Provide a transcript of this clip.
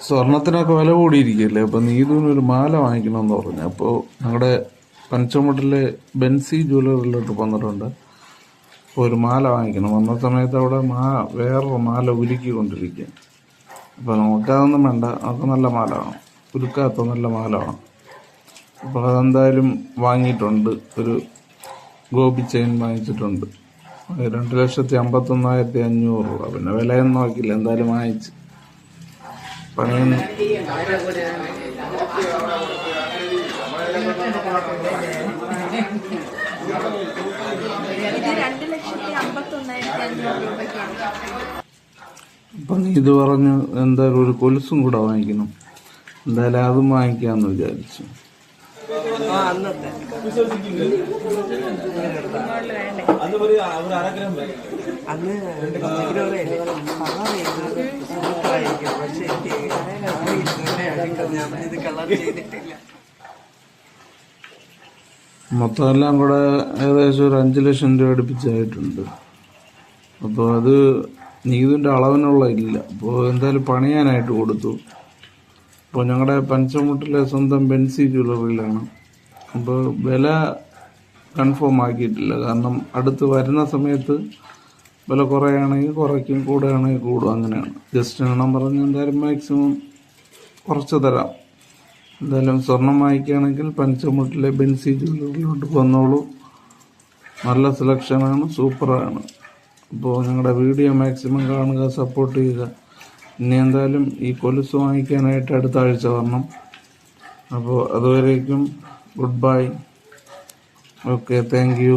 സ്വർണത്തിനൊക്കെ വില കൂടിയിരിക്കുകയല്ലേ. അപ്പോൾ നീതുവിനൊരു മാല വാങ്ങിക്കണമെന്ന് പറഞ്ഞു. അപ്പോൾ ഞങ്ങളുടെ പനച്ചമൂട്ടിലെ ബെൻസി ജ്വല്ലറിയിലോട്ട് വന്നിട്ടുണ്ട്. അപ്പോൾ ഒരു മാല വാങ്ങിക്കണം. വന്ന സമയത്ത് അവിടെ വേറൊരു മാല ഉരുക്കിക്കൊണ്ടിരിക്കുക. അപ്പോൾ നമുക്കതൊന്നും വേണ്ട, നമുക്ക് നല്ല മാല വേണം, ഉരുക്കാത്ത നല്ല മാല വേണം. അപ്പോൾ അതെന്തായാലും വാങ്ങിയിട്ടുണ്ട്. ഒരു ഗോപി ചെയിൻ വാങ്ങിച്ചിട്ടുണ്ട്. 2,51,500 രൂപ. പിന്നെ വിലയൊന്നും നോക്കില്ല, എന്തായാലും വാങ്ങിച്ച് പണിയൊന്നും. അപ്പം നീ ഇത് പറഞ്ഞു എന്തായാലും ഒരു കൊലുസും കൂടെ വാങ്ങിക്കണം. എന്തായാലും അതും വാങ്ങിക്കാന്ന് വിചാരിച്ചു. മൊത്തം എല്ലാം കൂടെ ഏകദേശം ഒരു 5 ലക്ഷം രൂപ അടുപ്പിച്ചായിട്ടുണ്ട്. അപ്പോൾ അത് നീതിൻ്റെ അളവിനുള്ള ഇല്ല. അപ്പോൾ എന്തായാലും പണിയാനായിട്ട് കൊടുത്തു. അപ്പോൾ ഞങ്ങളുടെ പനച്ചമൂട്ടിലെ സ്വന്തം ബെൻസി ജ്വല്ലറിയിലാണ്. അപ്പോൾ വില കൺഫേം ആക്കിയിട്ടില്ല. കാരണം അടുത്ത് വരുന്ന സമയത്ത് വില കുറയുകയാണെങ്കിൽ കുറയ്ക്കും, കൂടുകയാണെങ്കിൽ കൂടും, അങ്ങനെയാണ്. ജസ്റ്റ് എണ്ണം പറഞ്ഞ് എന്തായാലും മാക്സിമം കുറച്ച് തരാം. എന്തായാലും സ്വർണം വാങ്ങിക്കുകയാണെങ്കിൽ പനച്ചമൂട്ടിലെ ബെൻസി ജ്വല്ലറിയിലോട്ട് വന്നോളൂ. നല്ല സെലക്ഷനാണ്, സൂപ്പറാണ്. അപ്പോൾ ഞങ്ങളുടെ വീഡിയോ മാക്സിമം കാണുക, സപ്പോർട്ട് ചെയ്യുക. ഇനി എന്തായാലും ഈ കൊലുസ് വാങ്ങിക്കാനായിട്ട് അടുത്ത ആഴ്ച വരണം. അപ്പോൾ അതുവരേക്കും good bye. Okay, thank you.